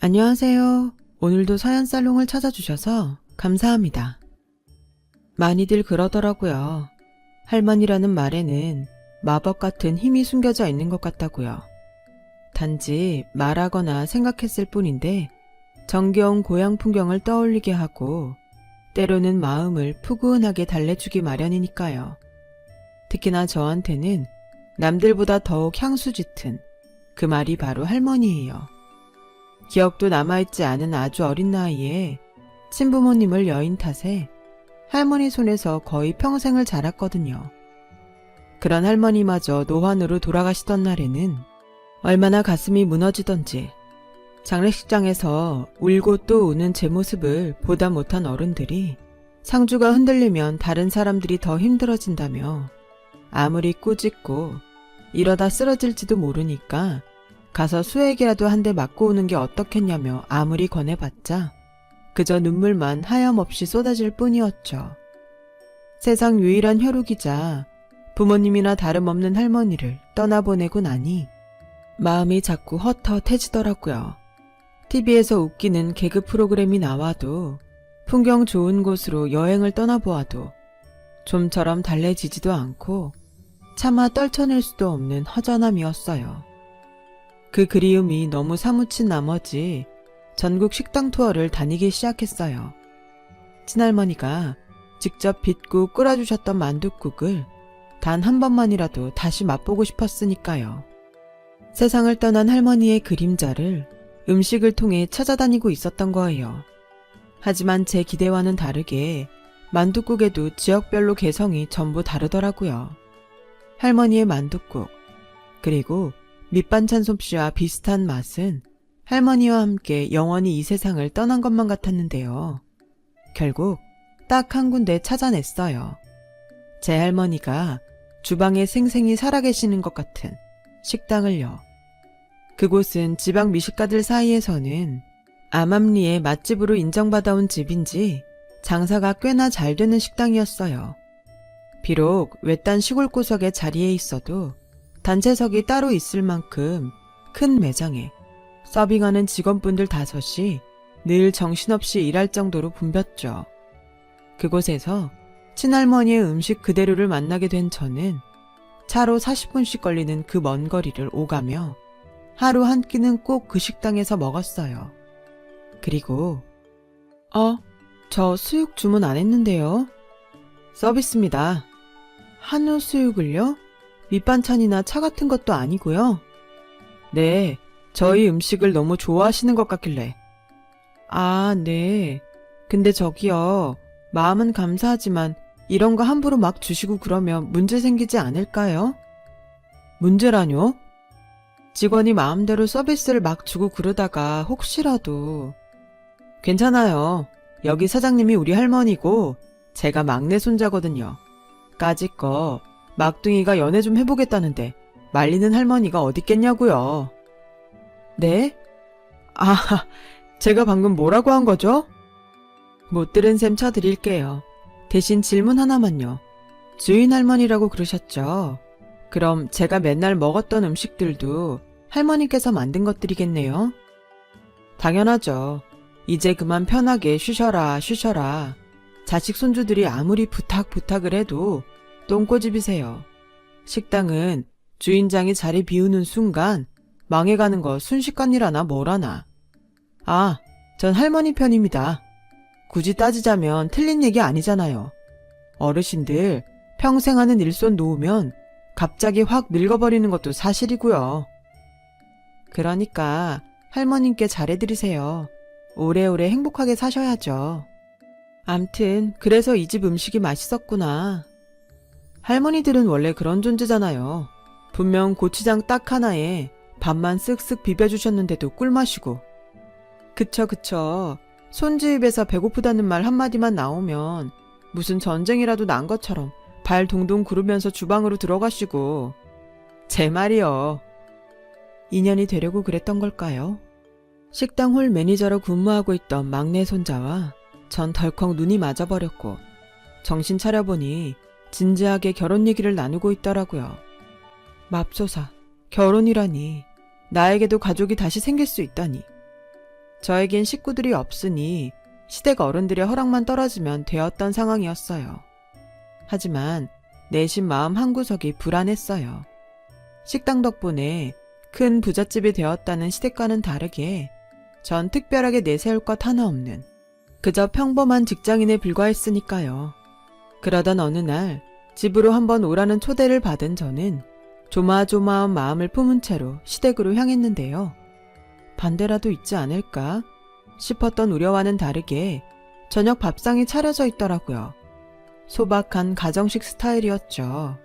안녕하세요. 오늘도 사연살롱을 찾아주셔서 감사합니다. 많이들 그러더라고요. 할머니라는 말에는 마법 같은 힘이 숨겨져 있는 것 같다고요. 단지 말하거나 생각했을 뿐인데 정겨운 고향 풍경을 떠올리게 하고 때로는 마음을 푸근하게 달래주기 마련이니까요. 특히나 저한테는 남들보다 더욱 향수 짙은 그 말이 바로 할머니예요. 기억도 남아있지 않은 아주 어린 나이에 친부모님을 여인 탓에 할머니 손에서 거의 평생을 자랐거든요. 그런 할머니마저 노환으로 돌아가시던 날에는 얼마나 가슴이 무너지던지 장례식장에서 울고 또 우는 제 모습을 보다 못한 어른들이 상주가 흔들리면 다른 사람들이 더 힘들어진다며 아무리 꾸짖고 이러다 쓰러질지도 모르니까 가서 수액이라도 한 대 맞고 오는 게 어떻겠냐며 아무리 권해봤자 그저 눈물만 하염없이 쏟아질 뿐이었죠. 세상 유일한 혈육이자 부모님이나 다름없는 할머니를 떠나보내고 나니 마음이 자꾸 헛헛해지더라고요. TV에서 웃기는 개그 프로그램이 나와도 풍경 좋은 곳으로 여행을 떠나보아도 좀처럼 달래지지도 않고 차마 떨쳐낼 수도 없는 허전함이었어요. 그 그리움이 너무 사무친 나머지 전국 식당 투어를 다니기 시작했어요. 친할머니가 직접 빚고 끓여주셨던 만둣국을 단 한 번만이라도 다시 맛보고 싶었으니까요. 세상을 떠난 할머니의 그림자를 음식을 통해 찾아다니고 있었던 거예요. 하지만 제 기대와는 다르게 만둣국에도 지역별로 개성이 전부 다르더라고요. 할머니의 만둣국, 그리고 밑반찬 솜씨와 비슷한 맛은 할머니와 함께 영원히 이 세상을 떠난 것만 같았는데요. 결국 딱 한 군데 찾아냈어요. 제 할머니가 주방에 생생히 살아계시는 것 같은 식당을요. 그곳은 지방 미식가들 사이에서는 암암리의 맛집으로 인정받아온 집인지 장사가 꽤나 잘 되는 식당이었어요. 비록 외딴 시골 구석에 자리에 있어도 단체석이 따로 있을 만큼 큰 매장에 서빙하는 직원분들 5이 늘 정신없이 일할 정도로 붐볐죠. 그곳에서 친할머니의 음식 그대로를 만나게 된 저는 차로 40분씩 걸리는 그 먼 거리를 오가며 하루 한 끼는 꼭 그 식당에서 먹었어요. 그리고 저 수육 주문 안 했는데요. 서비스입니다. 한우 수육을요? 밑반찬이나 차 같은 것도 아니고요. 네, 저희 음식을 너무 좋아하시는 것 같길래. 아, 네. 근데 저기요, 마음은 감사하지만 이런 거 함부로 막 주시고 그러면 문제 생기지 않을까요? 문제라뇨? 직원이 마음대로 서비스를 막 주고 그러다가 혹시라도. 괜찮아요. 여기 사장님이 우리 할머니고 제가 막내 손자거든요. 까짓거 막둥이가 연애 좀 해보겠다는데 말리는 할머니가 어딨겠냐고요. 네? 아, 제가 방금 뭐라고 한 거죠? 못 들은 셈 쳐드릴게요. 대신 질문 하나만요. 주인 할머니라고 그러셨죠? 그럼 제가 맨날 먹었던 음식들도 할머니께서 만든 것들이겠네요? 당연하죠. 이제 그만 편하게 쉬셔라. 자식 손주들이 아무리 부탁을 해도 똥꼬집이세요. 식당은 주인장이 자리 비우는 순간 망해가는 거 순식간이라나 뭐라나. 아, 전 할머니 편입니다. 굳이 따지자면 틀린 얘기 아니잖아요. 어르신들 평생 하는 일손 놓으면 갑자기 확 늙어버리는 것도 사실이고요. 그러니까 할머님께 잘해드리세요. 오래오래 행복하게 사셔야죠. 암튼 그래서 이 집 음식이 맛있었구나. 할머니들은 원래 그런 존재잖아요. 분명 고추장 딱 하나에 밥만 쓱쓱 비벼주셨는데도 꿀맛이고. 그쵸. 손주 입에서 배고프다는 말 한마디만 나오면 무슨 전쟁이라도 난 것처럼 발 동동 구르면서 주방으로 들어가시고. 제 말이요. 인연이 되려고 그랬던 걸까요? 식당 홀 매니저로 근무하고 있던 막내 손자와 전 덜컥 눈이 맞아버렸고 정신 차려보니 진지하게 결혼 얘기를 나누고 있더라고요. 맙소사, 결혼이라니. 나에게도 가족이 다시 생길 수 있다니. 저에겐 식구들이 없으니 시댁 어른들의 허락만 떨어지면 되었던 상황이었어요. 하지만 내심 마음 한구석이 불안했어요. 식당 덕분에 큰 부잣집이 되었다는 시댁과는 다르게 전 특별하게 내세울 것 하나 없는 그저 평범한 직장인에 불과했으니까요. 그러던 어느 날 집으로 한번 오라는 초대를 받은 저는 조마조마한 마음을 품은 채로 시댁으로 향했는데요. 반대라도 있지 않을까 싶었던 우려와는 다르게 저녁 밥상이 차려져 있더라고요. 소박한 가정식 스타일이었죠.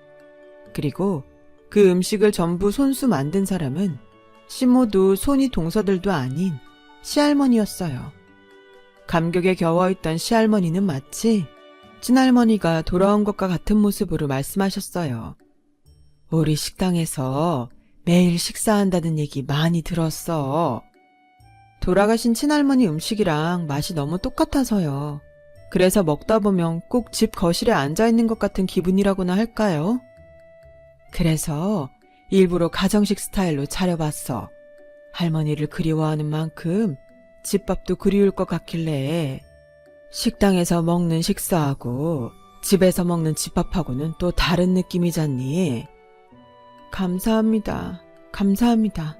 그리고 그 음식을 전부 손수 만든 사람은 시모도 손이 동서들도 아닌 시할머니였어요. 감격에 겨워있던 시할머니는 마치 친할머니가 돌아온 것과 같은 모습으로 말씀하셨어요. 우리 식당에서 매일 식사한다는 얘기 많이 들었어. 돌아가신 친할머니 음식이랑 맛이 너무 똑같아서요. 그래서 먹다 보면 꼭 집 거실에 앉아있는 것 같은 기분이라고나 할까요? 그래서 일부러 가정식 스타일로 차려봤어. 할머니를 그리워하는 만큼 집밥도 그리울 것 같길래. 식당에서 먹는 식사하고 집에서 먹는 집밥하고는 또 다른 느낌이잖니. 감사합니다. 감사합니다.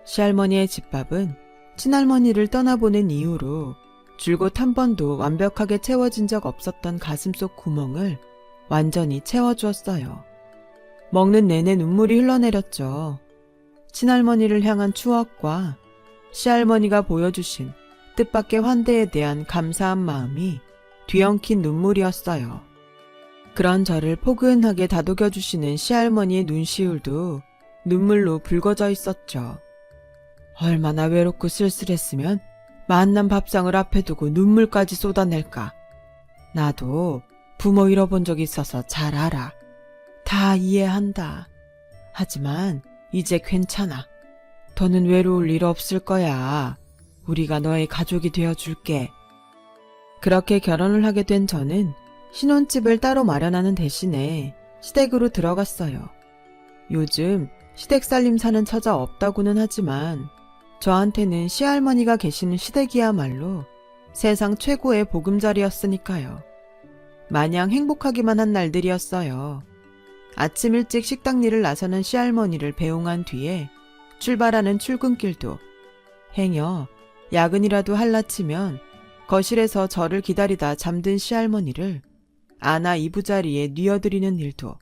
시할머니의 집밥은 친할머니를 떠나보낸 이후로 줄곧 한 번도 완벽하게 채워진 적 없었던 가슴속 구멍을 완전히 채워주었어요. 먹는 내내 눈물이 흘러내렸죠. 친할머니를 향한 추억과 시할머니가 보여주신 뜻밖의 환대에 대한 감사한 마음이 뒤엉킨 눈물이었어요. 그런 저를 포근하게 다독여주시는 시할머니의 눈시울도 눈물로 붉어져 있었죠. 얼마나 외롭고 쓸쓸했으면 만난 밥상을 앞에 두고 눈물까지 쏟아낼까. 나도 부모 잃어본 적 있어서 잘 알아. 다 이해한다. 하지만 이제 괜찮아. 더는 외로울 일 없을 거야. 우리가 너의 가족이 되어줄게. 그렇게 결혼을 하게 된 저는 신혼집을 따로 마련하는 대신에 시댁으로 들어갔어요. 요즘 시댁 살림 사는 처자 없다고는 하지만 저한테는 시할머니가 계시는 시댁이야말로 세상 최고의 보금자리였으니까요. 마냥 행복하기만 한 날들이었어요. 아침 일찍 식당 일을 나서는 시할머니를 배웅한 뒤에 출발하는 출근길도 행여 야근이라도 할라치면 거실에서 저를 기다리다 잠든 시할머니를 안아 이부자리에 뉘어드리는 일도,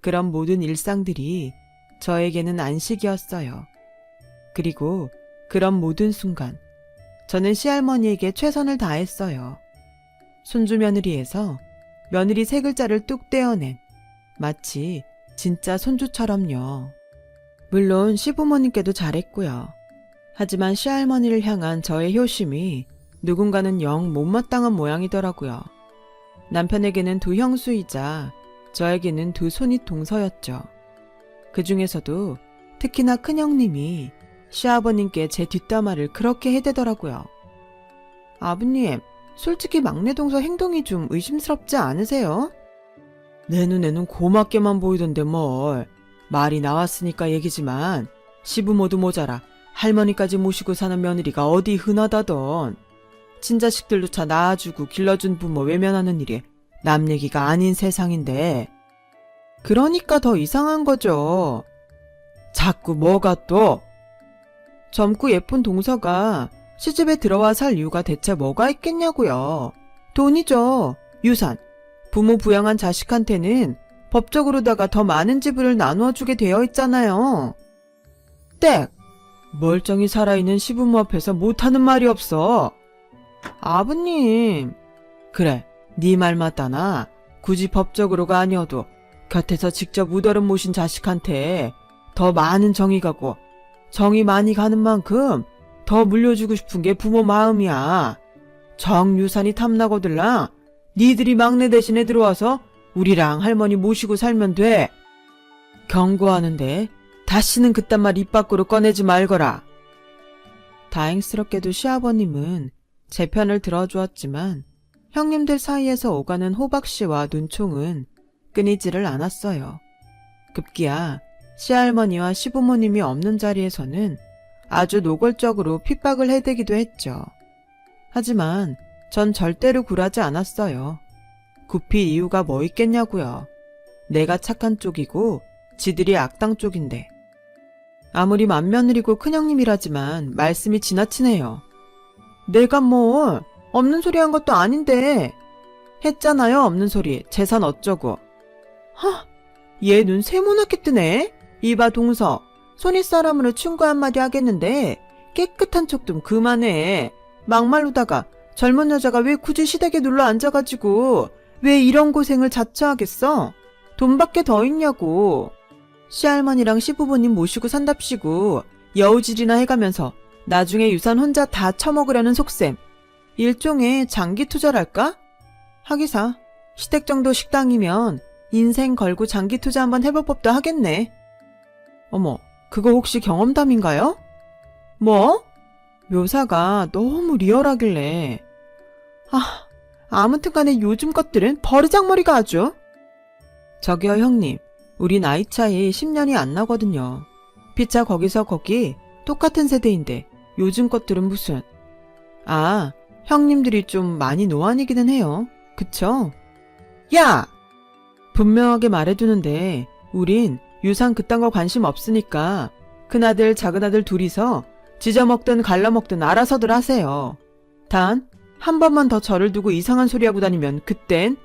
그런 모든 일상들이 저에게는 안식이었어요. 그리고 그런 모든 순간 저는 시할머니에게 최선을 다했어요. 손주 며느리에서 며느리 세 글자를 뚝 떼어낸 마치 진짜 손주처럼요. 물론 시부모님께도 잘했고요. 하지만 시할머니를 향한 저의 효심이 누군가는 영 못마땅한 모양이더라고요. 남편에게는 두 형수이자 저에게는 두 손이 동서였죠. 그 중에서도 특히나 큰형님이 시아버님께 제 뒷담화를 그렇게 해대더라고요. 아버님, 솔직히 막내 동서 행동이 좀 의심스럽지 않으세요? 내 눈에는 고맙게만 보이던데 뭘. 말이 나왔으니까 얘기지만 시부모도 모자라 할머니까지 모시고 사는 며느리가 어디 흔하다던. 친자식들조차 낳아주고 길러준 부모 외면하는 일이 남 얘기가 아닌 세상인데. 그러니까 더 이상한 거죠. 자꾸 뭐가 또. 젊고 예쁜 동서가 시집에 들어와 살 이유가 대체 뭐가 있겠냐고요. 돈이죠. 유산. 부모 부양한 자식한테는 법적으로다가 더 많은 지분을 나누어주게 되어 있잖아요. 땡! 멀쩡히 살아있는 시부모 앞에서 못하는 말이 없어. 아버님. 그래, 네 말 맞다나. 굳이 법적으로가 아니어도 곁에서 직접 우더름 모신 자식한테 더 많은 정이 가고 정이 많이 가는 만큼 더 물려주고 싶은 게 부모 마음이야. 정유산이 탐나거들라 니들이 막내 대신에 들어와서 우리랑 할머니 모시고 살면 돼. 경고하는데 다시는 그딴 말 입 밖으로 꺼내지 말거라. 다행스럽게도 시아버님은 제 편을 들어주었지만 형님들 사이에서 오가는 호박씨와 눈총은 끊이지를 않았어요. 급기야 시할머니와 시부모님이 없는 자리에서는 아주 노골적으로 핍박을 해대기도 했죠. 하지만 전 절대로 굴하지 않았어요. 굽힐 이유가 뭐 있겠냐고요. 내가 착한 쪽이고 지들이 악당 쪽인데. 아무리 맏며느리고 큰형님이라지만 말씀이 지나치네요. 내가 뭐 없는 소리 한 것도 아닌데. 했잖아요, 없는 소리. 재산 어쩌고. 얘 눈 세모나게 뜨네. 이봐 동서. 손윗사람으로 충고 한마디 하겠는데 깨끗한 척 좀 그만해. 막말로다가 젊은 여자가 왜 굳이 시댁에 눌러 앉아가지고 왜 이런 고생을 자처하겠어? 돈밖에 더 있냐고. 시할머니랑 시부모님 모시고 산답시고 여우질이나 해가면서 나중에 유산 혼자 다 처먹으려는 속셈. 일종의 장기 투자랄까? 하기사 시댁 정도 식당이면 인생 걸고 장기 투자 한번 해볼 법도 하겠네. 어머, 그거 혹시 경험담인가요? 뭐? 묘사가 너무 리얼하길래. 아무튼 간에 요즘 것들은 버르장머리가 아주. 저기요 형님, 우리 나이 차이 10년이 안 나거든요. 피차 거기서 거기 똑같은 세대인데 요즘 것들은 무슨. 형님들이 좀 많이 노안이기는 해요. 그쵸? 야! 분명하게 말해두는데 우린 유산 그딴 거 관심 없으니까 큰아들 작은아들 둘이서 지져먹든 갈라먹든 알아서들 하세요. 단 한 번만 더 저를 두고 이상한 소리 하고 다니면 그땐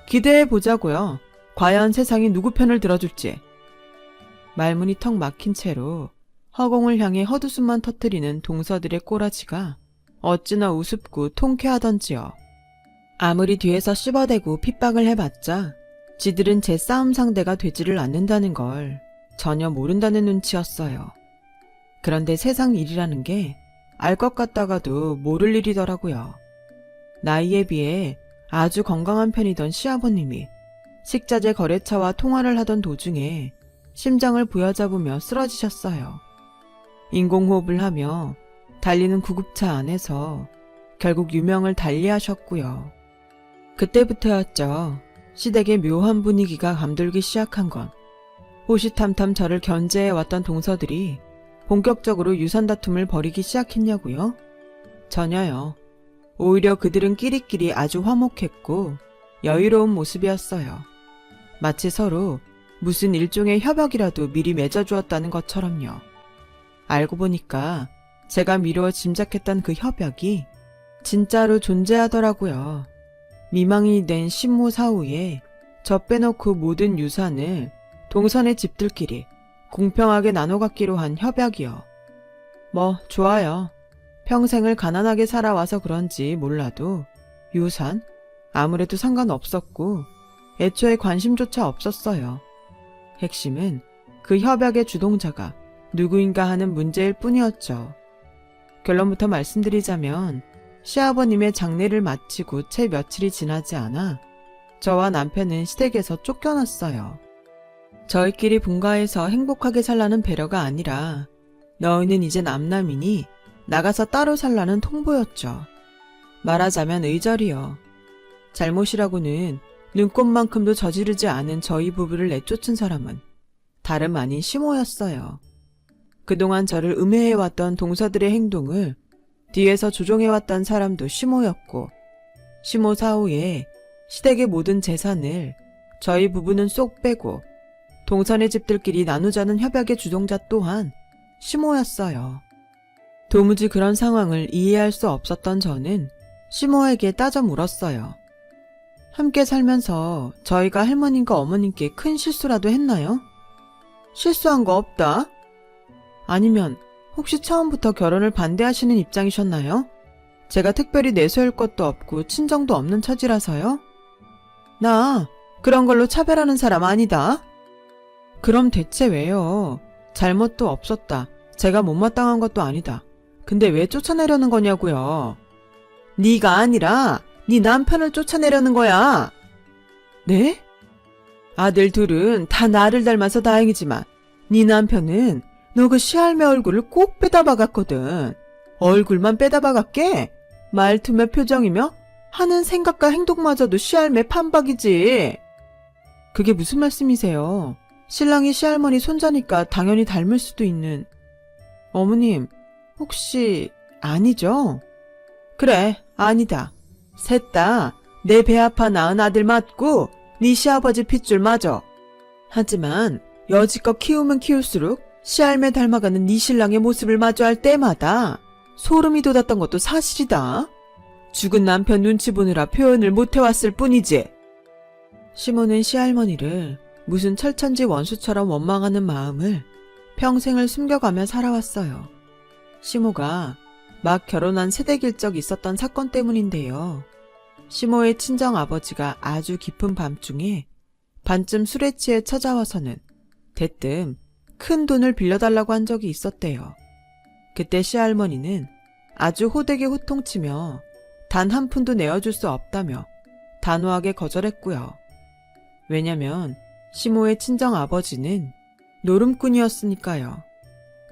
기대해보자고요. 과연 세상이 누구 편을 들어줄지. 말문이 턱 막힌 채로 허공을 향해 헛웃음만 터뜨리는 동서들의 꼬라지가 어찌나 우습고 통쾌하던지요. 아무리 뒤에서 씹어대고 핍박을 해봤자 지들은 제 싸움 상대가 되지를 않는다는 걸 전혀 모른다는 눈치였어요. 그런데 세상 일이라는 게 알 것 같다가도 모를 일이더라고요. 나이에 비해 아주 건강한 편이던 시아버님이 식자재 거래처와 통화를 하던 도중에 심장을 부여잡으며 쓰러지셨어요. 인공호흡을 하며 달리는 구급차 안에서 결국 유명을 달리하셨고요. 그때부터였죠. 시댁의 묘한 분위기가 감돌기 시작한 건. 호시탐탐 저를 견제해왔던 동서들이 본격적으로 유산 다툼을 벌이기 시작했냐고요? 전혀요. 오히려 그들은 끼리끼리 아주 화목했고 여유로운 모습이었어요. 마치 서로 무슨 일종의 협약이라도 미리 맺어주었다는 것처럼요. 알고 보니까 제가 미루어 짐작했던 그 협약이 진짜로 존재하더라고요. 미망이 된 신모 사후에 저 빼놓고 모든 유산을 동선의 집들끼리 공평하게 나눠 갖기로 한 협약이요. 뭐 좋아요. 평생을 가난하게 살아와서 그런지 몰라도 유산? 아무래도 상관없었고 애초에 관심조차 없었어요. 핵심은 그 협약의 주동자가 누구인가 하는 문제일 뿐이었죠. 결론부터 말씀드리자면 시아버님의 장례를 마치고 채 며칠이 지나지 않아 저와 남편은 시댁에서 쫓겨났어요. 저희끼리 분가해서 행복하게 살라는 배려가 아니라 너희는 이제 남남이니 나가서 따로 살라는 통보였죠. 말하자면 의절이요. 잘못이라고는 눈꼽만큼도 저지르지 않은 저희 부부를 내쫓은 사람은 다름 아닌 시모였어요. 그동안 저를 음해해왔던 동서들의 행동을 뒤에서 조종해왔던 사람도 시모였고 시모 사후에 시댁의 모든 재산을 저희 부부는 쏙 빼고 동선의 집들끼리 나누자는 협약의 주동자 또한 시모였어요. 도무지 그런 상황을 이해할 수 없었던 저는 시모에게 따져 물었어요. 함께 살면서 저희가 할머님과 어머님께 큰 실수라도 했나요? 실수한 거 없다? 아니면 혹시 처음부터 결혼을 반대하시는 입장이셨나요? 제가 특별히 내세울 것도 없고 친정도 없는 처지라서요? 나 그런 걸로 차별하는 사람 아니다. 그럼 대체 왜요? 잘못도 없었다. 제가 못마땅한 것도 아니다. 근데 왜 쫓아내려는 거냐고요? 네가 아니라 네 남편을 쫓아내려는 거야. 네? 아들 둘은 다 나를 닮아서 다행이지만 네 남편은 너 그 시할매 얼굴을 꼭 빼다 박았거든. 얼굴만 빼다 박았게? 말투며 표정이며 하는 생각과 행동마저도 시할매 판박이지. 그게 무슨 말씀이세요? 신랑이 시할머니 손자니까 당연히 닮을 수도 있는. 어머님, 혹시 아니죠? 그래, 아니다. 셋 다 내 배 아파 낳은 아들 맞고 네 시아버지 핏줄 맞아. 하지만 여지껏 키우면 키울수록 시알매 닮아가는 네 신랑의 모습을 마주할 때마다 소름이 돋았던 것도 사실이다. 죽은 남편 눈치 보느라 표현을 못 해왔을 뿐이지. 시모는 시할머니를 무슨 철천지 원수처럼 원망하는 마음을 평생을 숨겨가며 살아왔어요. 시모가 막 결혼한 새댁일 적 있었던 사건 때문인데요. 시모의 친정아버지가 아주 깊은 밤중에 반쯤 술에 취해 찾아와서는 대뜸 큰 돈을 빌려달라고 한 적이 있었대요. 그때 시할머니는 아주 호되게 호통치며 단 한 푼도 내어줄 수 없다며 단호하게 거절했고요. 왜냐면 시모의 친정아버지는 노름꾼이었으니까요.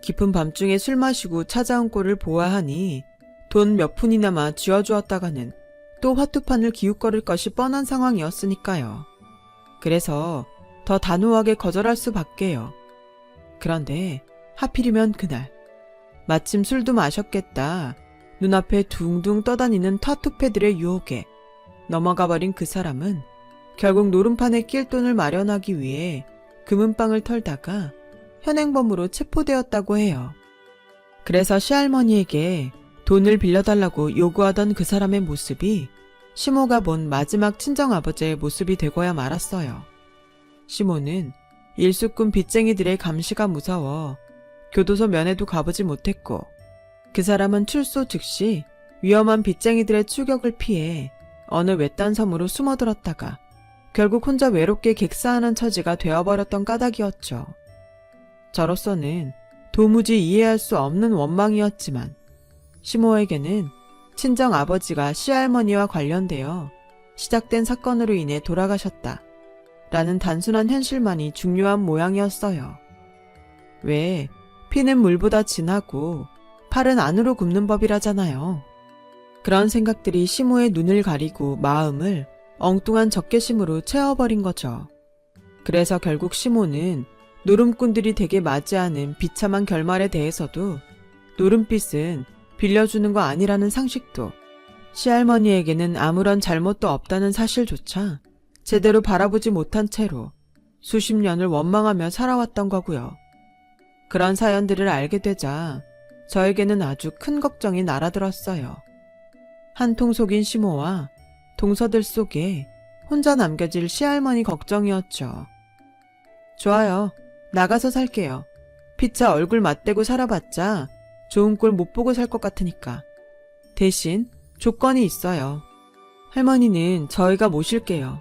깊은 밤중에 술 마시고 찾아온 꼴을 보아하니 돈 몇 푼이나마 쥐어주었다가는 또 화투판을 기웃거릴 것이 뻔한 상황이었으니까요. 그래서 더 단호하게 거절할 수밖에요. 그런데 하필이면 그날 마침 술도 마셨겠다 눈앞에 둥둥 떠다니는 타투패들의 유혹에 넘어가버린 그 사람은 결국 노름판에 낄 돈을 마련하기 위해 금은방을 털다가 현행범으로 체포되었다고 해요. 그래서 시할머니에게 돈을 빌려달라고 요구하던 그 사람의 모습이 시모가 본 마지막 친정아버지의 모습이 되고야 말았어요. 시모는 일수꾼 빚쟁이들의 감시가 무서워 교도소 면회도 가보지 못했고 그 사람은 출소 즉시 위험한 빚쟁이들의 추격을 피해 어느 외딴 섬으로 숨어들었다가 결국 혼자 외롭게 객사하는 처지가 되어버렸던 까닭이었죠. 저로서는 도무지 이해할 수 없는 원망이었지만 시모에게는 친정아버지가 시할머니와 관련되어 시작된 사건으로 인해 돌아가셨다 라는 단순한 현실만이 중요한 모양이었어요. 왜 피는 물보다 진하고 팔은 안으로 굽는 법이라잖아요. 그런 생각들이 시모의 눈을 가리고 마음을 엉뚱한 적개심으로 채워버린 거죠. 그래서 결국 시모는 노름꾼들이 대개 맞이하는 비참한 결말에 대해서도 노름빚은 빌려주는 거 아니라는 상식도 시할머니에게는 아무런 잘못도 없다는 사실조차 제대로 바라보지 못한 채로 수십 년을 원망하며 살아왔던 거고요. 그런 사연들을 알게 되자 저에게는 아주 큰 걱정이 날아들었어요. 한 통 속인 시모와 동서들 속에 혼자 남겨질 시할머니 걱정이었죠. 좋아요. 나가서 살게요. 피차 얼굴 맞대고 살아봤자 좋은 꼴 못 보고 살 것 같으니까. 대신 조건이 있어요. 할머니는 저희가 모실게요.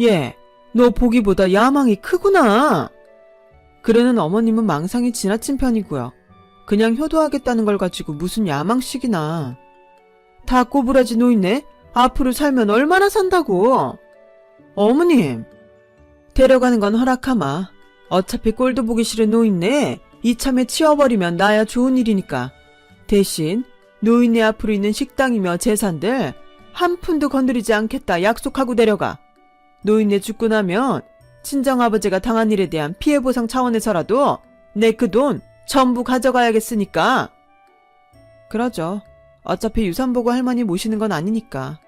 얘, 너 보기보다 야망이 크구나. 그러는 어머님은 망상이 지나친 편이고요. 그냥 효도하겠다는 걸 가지고 무슨 야망식이나. 다 꼬부라지 노인네? 앞으로 살면 얼마나 산다고. 어머님, 데려가는 건 허락하마. 어차피 꼴도 보기 싫은 노인네 이참에 치워버리면 나야 좋은 일이니까. 대신 노인네 앞으로 있는 식당이며 재산들 한 푼도 건드리지 않겠다 약속하고 데려가. 노인네 죽고 나면 친정아버지가 당한 일에 대한 피해보상 차원에서라도 내 그 돈 전부 가져가야겠으니까. 그러죠. 어차피 유산 보고 할머니 모시는 건 아니니까.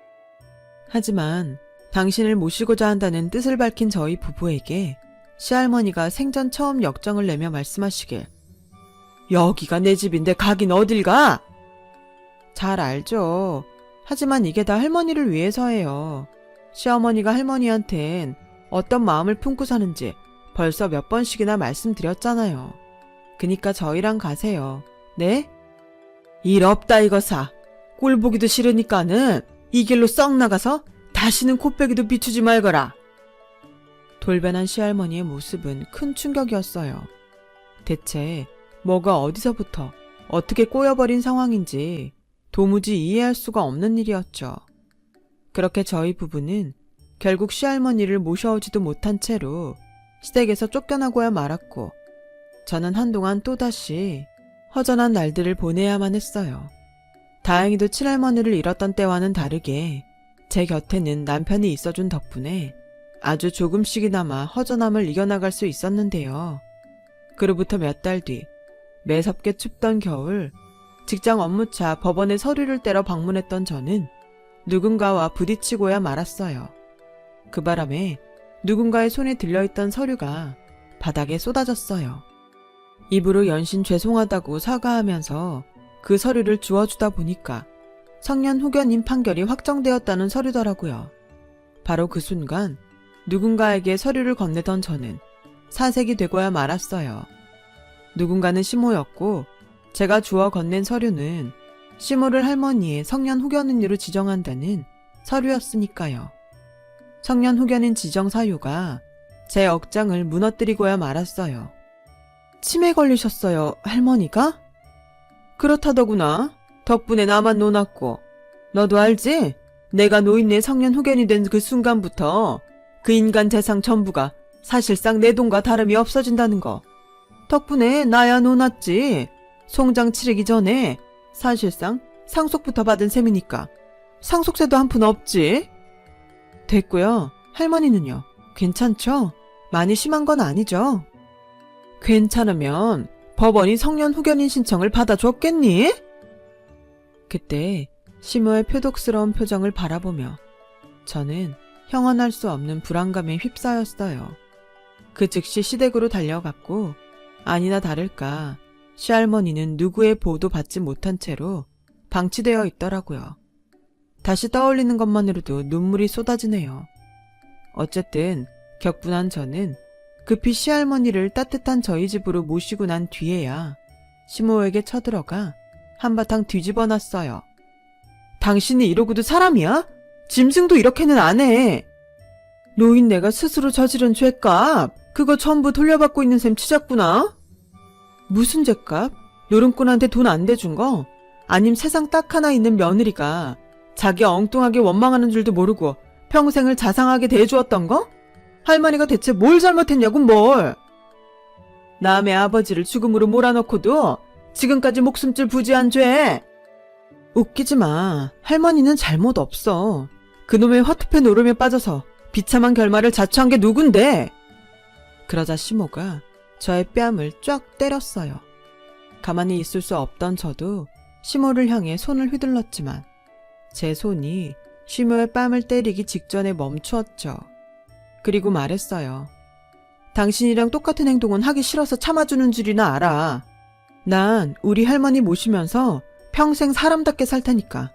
하지만 당신을 모시고자 한다는 뜻을 밝힌 저희 부부에게 시할머니가 생전 처음 역정을 내며 말씀하시길. 여기가 내 집인데 가긴 어딜 가? 잘 알죠. 하지만 이게 다 할머니를 위해서예요. 시어머니가 할머니한텐 어떤 마음을 품고 사는지 벌써 몇 번씩이나 말씀드렸잖아요. 그니까 저희랑 가세요. 네? 일 없다 이거사. 꼴 보기도 싫으니까는 이 길로 썩 나가서 다시는 코빼기도 비추지 말거라. 돌변한 시할머니의 모습은 큰 충격이었어요. 대체 뭐가 어디서부터 어떻게 꼬여버린 상황인지 도무지 이해할 수가 없는 일이었죠. 그렇게 저희 부부는 결국 시할머니를 모셔오지도 못한 채로 시댁에서 쫓겨나고야 말았고 저는 한동안 또다시 허전한 날들을 보내야만 했어요. 다행히도 친할머니를 잃었던 때와는 다르게 제 곁에는 남편이 있어준 덕분에 아주 조금씩이나마 허전함을 이겨나갈 수 있었는데요. 그로부터 몇 달 뒤 매섭게 춥던 겨울, 직장 업무차 법원에 서류를 떼러 방문했던 저는 누군가와 부딪히고야 말았어요. 그 바람에 누군가의 손에 들려있던 서류가 바닥에 쏟아졌어요. 입으로 연신 죄송하다고 사과하면서 그 서류를 주워주다 보니까 성년 후견인 판결이 확정되었다는 서류더라고요. 바로 그 순간 누군가에게 서류를 건네던 저는 사색이 되고야 말았어요. 누군가는 시모였고 제가 주워 건넨 서류는 시모를 할머니의 성년 후견인으로 지정한다는 서류였으니까요. 성년 후견인 지정 사유가 제 억장을 무너뜨리고야 말았어요. 치매 걸리셨어요, 할머니가? 그렇다더구나. 덕분에 나만 논았고. 너도 알지? 내가 노인네 성년 후견이 된 그 순간부터 그 인간 재산 전부가 사실상 내 돈과 다름이 없어진다는 거. 덕분에 나야 논았지. 송장 치르기 전에 사실상 상속부터 받은 셈이니까 상속세도 한 푼 없지. 됐고요. 할머니는요? 괜찮죠? 많이 심한 건 아니죠? 괜찮으면 법원이 성년 후견인 신청을 받아줬겠니? 그때 시모의 표독스러운 표정을 바라보며 저는 형언할 수 없는 불안감에 휩싸였어요. 그 즉시 시댁으로 달려갔고 아니나 다를까 시할머니는 누구의 보호도 받지 못한 채로 방치되어 있더라고요. 다시 떠올리는 것만으로도 눈물이 쏟아지네요. 어쨌든 격분한 저는 급히 시할머니를 따뜻한 저희 집으로 모시고 난 뒤에야 시모에게 쳐들어가 한바탕 뒤집어 놨어요. 당신이 이러고도 사람이야? 짐승도 이렇게는 안 해. 노인네가 스스로 저지른 죄값 그거 전부 돌려받고 있는 셈 치자꾸나? 무슨 죄값? 노름꾼한테 돈 안 대준 거? 아님 세상 딱 하나 있는 며느리가 자기 엉뚱하게 원망하는 줄도 모르고 평생을 자상하게 대해주었던 거? 할머니가 대체 뭘 잘못했냐고 뭘. 남의 아버지를 죽음으로 몰아넣고도 지금까지 목숨줄 부지한 죄. 웃기지 마. 할머니는 잘못 없어. 그놈의 화투패 노름에 빠져서 비참한 결말을 자초한 게 누군데. 그러자 시모가 저의 뺨을 쫙 때렸어요. 가만히 있을 수 없던 저도 시모를 향해 손을 휘둘렀지만 제 손이 시모의 뺨을 때리기 직전에 멈추었죠. 그리고 말했어요. 당신이랑 똑같은 행동은 하기 싫어서 참아주는 줄이나 알아. 난 우리 할머니 모시면서 평생 사람답게 살 테니까.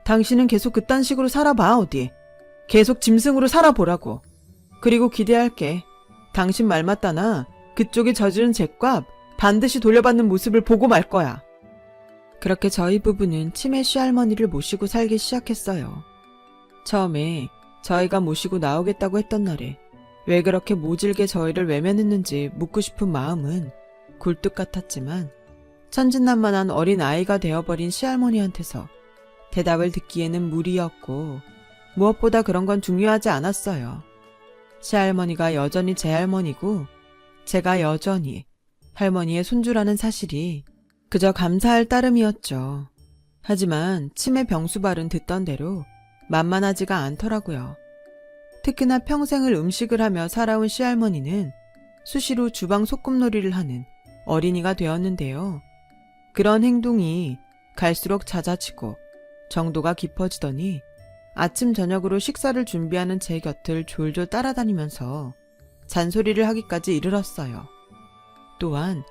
당신은 계속 그딴 식으로 살아봐 어디. 계속 짐승으로 살아보라고. 그리고 기대할게. 당신 말 맞다나 그쪽이 저지른 죄값 반드시 돌려받는 모습을 보고 말 거야. 그렇게 저희 부부는 치매 시할머니를 모시고 살기 시작했어요. 처음에 저희가 모시고 나오겠다고 했던 날에 왜 그렇게 모질게 저희를 외면했는지 묻고 싶은 마음은 굴뚝 같았지만 천진난만한 어린 아이가 되어버린 시할머니한테서 대답을 듣기에는 무리였고 무엇보다 그런 건 중요하지 않았어요. 시할머니가 여전히 제 할머니고 제가 여전히 할머니의 손주라는 사실이 그저 감사할 따름이었죠. 하지만 치매 병수발은 듣던 대로 만만하지가 않더라고요. 특히나 평생을 음식을 하며 살아온 시할머니는 수시로 주방 소꿉놀이를 하는 어린이가 되었는데요. 그런 행동이 갈수록 잦아지고 정도가 깊어지더니 아침 저녁으로 식사를 준비하는 제 곁을 졸졸 따라다니면서 잔소리를 하기까지 이르렀어요. 또한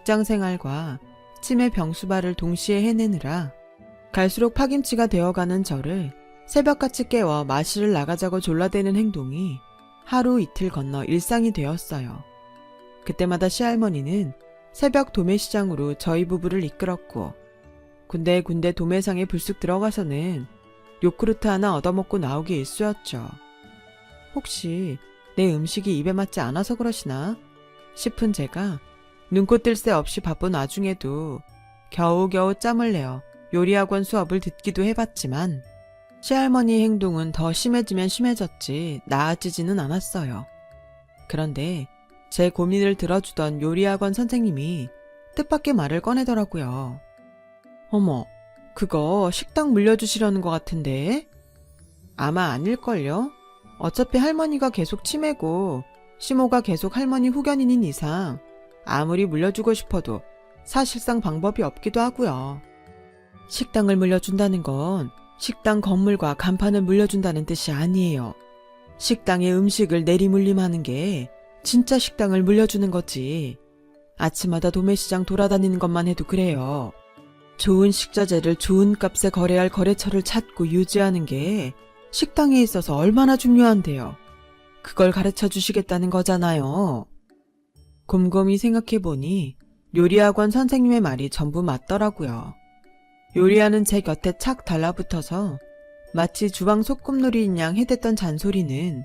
직장생활과 치매 병수발을 동시에 해내느라 갈수록 파김치가 되어가는 저를 새벽같이 깨워 마실을 나가자고 졸라대는 행동이 하루 이틀 건너 일상이 되었어요. 그때마다 시할머니는 새벽 도매시장으로 저희 부부를 이끌었고 군데군데 도매상에 불쑥 들어가서는 요크루트 하나 얻어먹고 나오기 일쑤였죠. 혹시 내 음식이 입에 맞지 않아서 그러시나 싶은 제가 눈코 뜰 새 없이 바쁜 와중에도 겨우겨우 짬을 내어 요리학원 수업을 듣기도 해봤지만 시할머니의 행동은 더 심해지면 심해졌지 나아지지는 않았어요. 그런데 제 고민을 들어주던 요리학원 선생님이 뜻밖의 말을 꺼내더라고요. 어머, 그거 식당 물려주시려는 것 같은데? 아마 아닐걸요? 어차피 할머니가 계속 치매고 시모가 계속 할머니 후견인인 이상 아무리 물려주고 싶어도 사실상 방법이 없기도 하고요. 식당을 물려준다는 건 식당 건물과 간판을 물려준다는 뜻이 아니에요. 식당에 음식을 내리물림하는 게 진짜 식당을 물려주는 거지. 아침마다 도매시장 돌아다니는 것만 해도 그래요. 좋은 식자재를 좋은 값에 거래할 거래처를 찾고 유지하는 게 식당에 있어서 얼마나 중요한데요. 그걸 가르쳐 주시겠다는 거잖아요. 곰곰이 생각해보니 요리학원 선생님의 말이 전부 맞더라고요. 요리하는 제 곁에 착 달라붙어서 마치 주방 소꿉놀이인 양 해댔던 잔소리는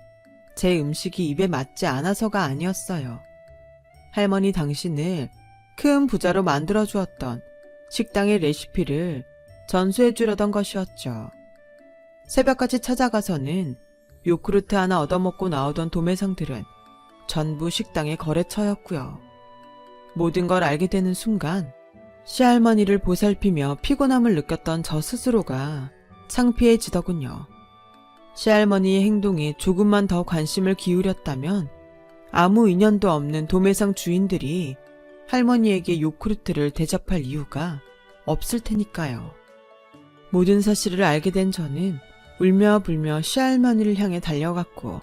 제 음식이 입에 맞지 않아서가 아니었어요. 할머니 당신을 큰 부자로 만들어주었던 식당의 레시피를 전수해주려던 것이었죠. 새벽까지 찾아가서는 요구르트 하나 얻어먹고 나오던 도매상들은 전부 식당의 거래처였고요. 모든 걸 알게 되는 순간 시할머니를 보살피며 피곤함을 느꼈던 저 스스로가 창피해지더군요. 시할머니의 행동에 조금만 더 관심을 기울였다면 아무 인연도 없는 도매상 주인들이 할머니에게 요구르트를 대접할 이유가 없을 테니까요. 모든 사실을 알게 된 저는 울며 불며 시할머니를 향해 달려갔고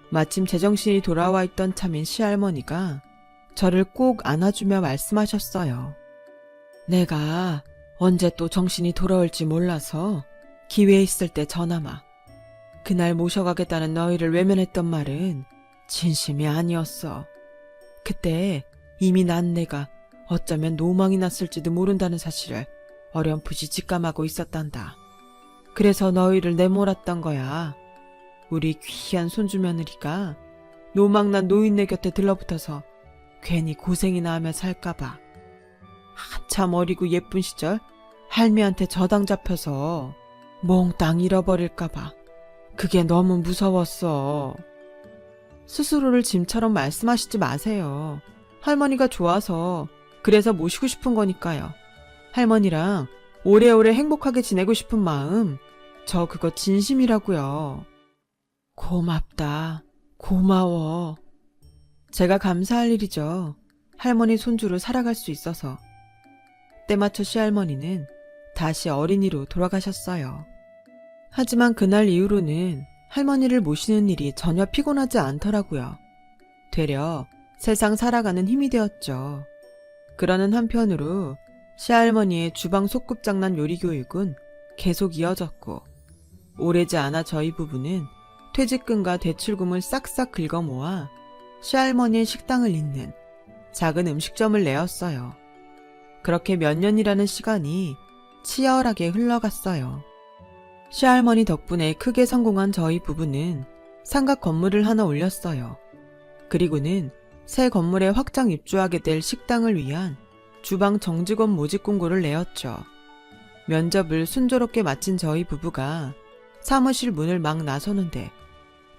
마침 제정신이 돌아와 있던 참인 시할머니가 저를 꼭 안아주며 말씀하셨어요. 내가 언제 또 정신이 돌아올지 몰라서 기회 있을 때 전화마. 그날 모셔가겠다는 너희를 외면했던 말은 진심이 아니었어. 그때 이미 난 내가 어쩌면 노망이 났을지도 모른다는 사실을 어렴풋이 직감하고 있었단다. 그래서 너희를 내몰았던 거야. 우리 귀한 손주 며느리가 노망난 노인네 곁에 들러붙어서 괜히 고생이나 하며 살까봐. 한참 어리고 예쁜 시절 할미한테 저당 잡혀서 몽땅 잃어버릴까봐. 그게 너무 무서웠어. 스스로를 짐처럼 말씀하시지 마세요. 할머니가 좋아서 그래서 모시고 싶은 거니까요. 할머니랑 오래오래 행복하게 지내고 싶은 마음, 저 그거 진심이라고요. 고맙다. 고마워. 제가 감사할 일이죠. 할머니 손주로 살아갈 수 있어서. 때맞춰 시할머니는 다시 어린이로 돌아가셨어요. 하지만 그날 이후로는 할머니를 모시는 일이 전혀 피곤하지 않더라고요. 되려 세상 살아가는 힘이 되었죠. 그러는 한편으로 시할머니의 주방 소꿉장난 요리 교육은 계속 이어졌고 오래지 않아 저희 부부는 퇴직금과 대출금을 싹싹 긁어 모아 시할머니의 식당을 잇는 작은 음식점을 내었어요. 그렇게 몇 년이라는 시간이 치열하게 흘러갔어요. 시할머니 덕분에 크게 성공한 저희 부부는 상가 건물을 하나 올렸어요. 그리고는 새 건물에 확장 입주하게 될 식당을 위한 주방 정직원 모집 공고를 내었죠. 면접을 순조롭게 마친 저희 부부가 사무실 문을 막 나서는데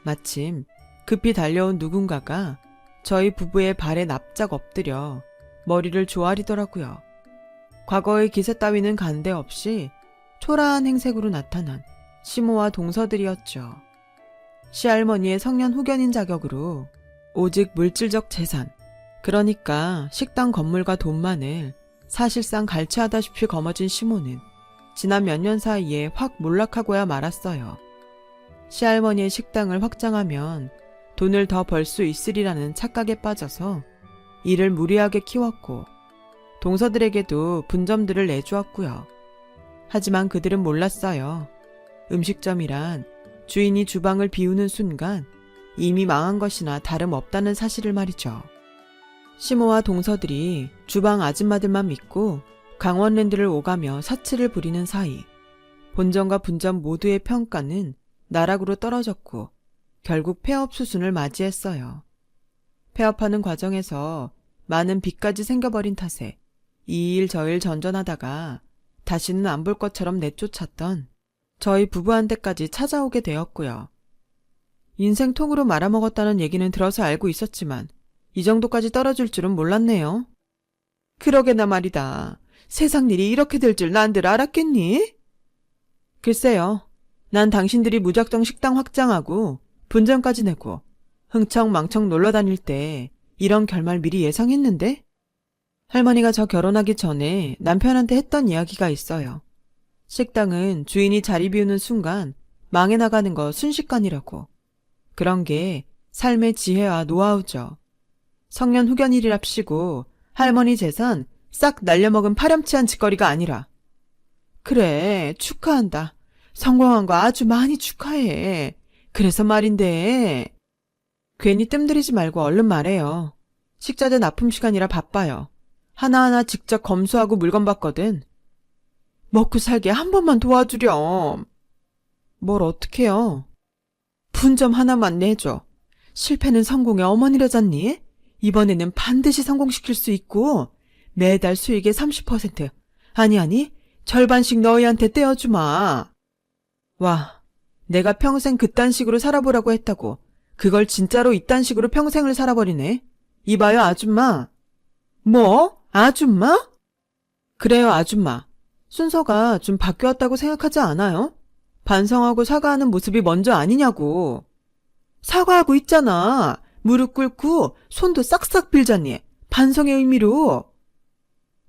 마침 급히 달려온 누군가가 저희 부부의 발에 납작 엎드려 머리를 조아리더라고요. 과거의 기세 따위는 간데없이 초라한 행색으로 나타난 시모와 동서들이었죠. 시할머니의 성년 후견인 자격으로 오직 물질적 재산, 그러니까 식당 건물과 돈만을 사실상 갈취하다시피 거머쥔 시모는 지난 몇 년 사이에 확 몰락하고야 말았어요. 시할머니의 식당을 확장하면 돈을 더 벌 수 있으리라는 착각에 빠져서 이를 무리하게 키웠고 동서들에게도 분점들을 내주었고요. 하지만 그들은 몰랐어요. 음식점이란 주인이 주방을 비우는 순간 이미 망한 것이나 다름없다는 사실을 말이죠. 시모와 동서들이 주방 아줌마들만 믿고 강원랜드를 오가며 사치를 부리는 사이 본점과 분점 모두의 평가는 나락으로 떨어졌고 결국 폐업 수순을 맞이했어요. 폐업하는 과정에서 많은 빚까지 생겨버린 탓에 이 일 저 일 전전하다가 다시는 안 볼 것처럼 내쫓았던 저희 부부한테까지 찾아오게 되었고요. 인생 통으로 말아먹었다는 얘기는 들어서 알고 있었지만 이 정도까지 떨어질 줄은 몰랐네요. 그러게나 말이다. 세상 일이 이렇게 될 줄 난들 알았겠니? 글쎄요. 난 당신들이 무작정 식당 확장하고 분점까지 내고 흥청망청 놀러다닐 때 이런 결말 미리 예상했는데? 할머니가 저 결혼하기 전에 남편한테 했던 이야기가 있어요. 식당은 주인이 자리 비우는 순간 망해 나가는 거 순식간이라고. 그런 게 삶의 지혜와 노하우죠. 성년 후견일이랍시고 할머니 재산 싹 날려먹은 파렴치한 짓거리가 아니라. 그래, 축하한다. 성공한 거 아주 많이 축하해. 그래서 말인데. 괜히 뜸들이지 말고 얼른 말해요. 식자재 납품 시간이라 바빠요. 하나하나 직접 검수하고 물건 받거든. 먹고 살게 한 번만 도와주렴. 뭘 어떡해요. 분점 하나만 내줘. 실패는 성공의 어머니라잖니? 이번에는 반드시 성공시킬 수 있고 매달 수익의 30%, 아니 절반씩 너희한테 떼어주마. 와, 내가 평생 그딴 식으로 살아보라고 했다고 그걸 진짜로 이딴 식으로 평생을 살아버리네. 이봐요 아줌마. 뭐? 아줌마? 그래요 아줌마. 순서가 좀 바뀌었다고 생각하지 않아요? 반성하고 사과하는 모습이 먼저 아니냐고. 사과하고 있잖아. 무릎 꿇고 손도 싹싹 빌자니. 반성의 의미로.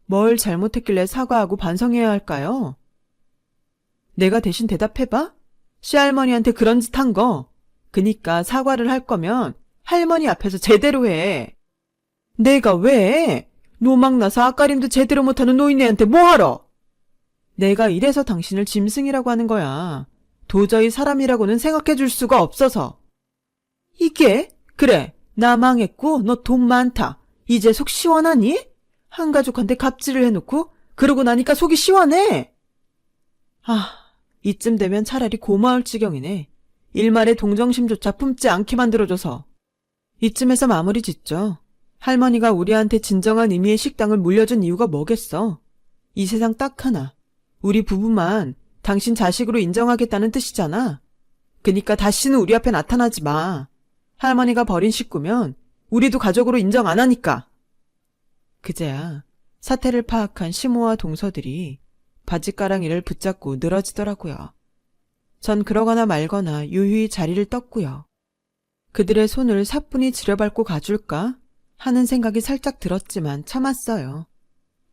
뭘 잘못했길래 사과하고 반성해야 할까요? 내가 대신 대답해봐. 시할머니한테 그런 짓 한 거. 그니까 사과를 할 거면 할머니 앞에서 제대로 해. 내가 왜? 노망나서 앞가림도 제대로 못하는 노인네한테 뭐하러? 내가 이래서 당신을 짐승이라고 하는 거야. 도저히 사람이라고는 생각해 줄 수가 없어서. 이게? 그래, 나 망했고 너 돈 많다. 이제 속 시원하니? 한 가족한테 갑질을 해놓고 그러고 나니까 속이 시원해. 아, 이쯤 되면 차라리 고마울 지경이네. 일말의 동정심조차 품지 않게 만들어줘서. 이쯤에서 마무리 짓죠. 할머니가 우리한테 진정한 의미의 식당을 물려준 이유가 뭐겠어? 이 세상 딱 하나. 우리 부부만 당신 자식으로 인정하겠다는 뜻이잖아. 그니까 다시는 우리 앞에 나타나지 마. 할머니가 버린 식구면 우리도 가족으로 인정 안 하니까. 그제야 사태를 파악한 시모와 동서들이 바짓가랑이를 붙잡고 늘어지더라고요. 전 그러거나 말거나 유유히 자리를 떴고요. 그들의 손을 사뿐히 지려밟고 가줄까 하는 생각이 살짝 들었지만 참았어요.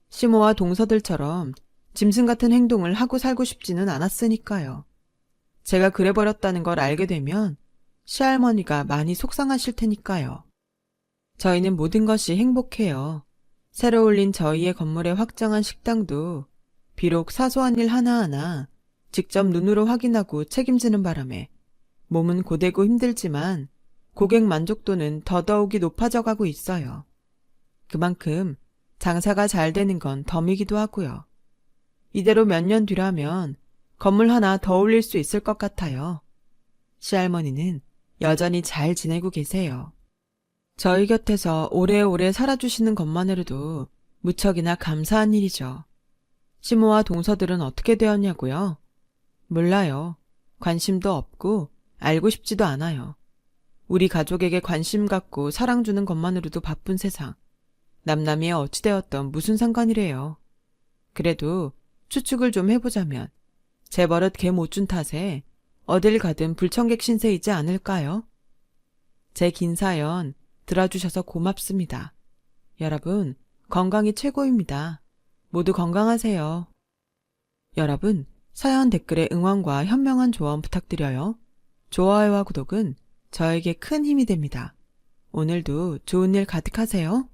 시모와 동서들처럼 짐승 같은 행동을 하고 살고 싶지는 않았으니까요. 제가 그래버렸다는 걸 알게 되면 시할머니가 많이 속상하실 테니까요. 저희는 모든 것이 행복해요. 새로 올린 저희의 건물의 확장한 식당도 비록 사소한 일 하나하나 직접 눈으로 확인하고 책임지는 바람에 몸은 고되고 힘들지만 고객 만족도는 더더욱이 높아져 가고 있어요. 그만큼 장사가 잘 되는 건 덤이기도 하고요. 이대로 몇 년 뒤라면 건물 하나 더 올릴 수 있을 것 같아요. 시할머니는 여전히 잘 지내고 계세요. 저희 곁에서 오래오래 살아주시는 것만으로도 무척이나 감사한 일이죠. 시모와 동서들은 어떻게 되었냐고요? 몰라요. 관심도 없고 알고 싶지도 않아요. 우리 가족에게 관심 갖고 사랑 주는 것만으로도 바쁜 세상. 남남이 어찌되었던 무슨 상관이래요. 그래도 추측을 좀 해보자면 제 버릇 개 못 준 탓에 어딜 가든 불청객 신세이지 않을까요? 제 긴 사연 들어주셔서 고맙습니다. 여러분, 건강이 최고입니다. 모두 건강하세요. 여러분, 사연 댓글에 응원과 현명한 조언 부탁드려요. 좋아요와 구독은 저에게 큰 힘이 됩니다. 오늘도 좋은 일 가득하세요.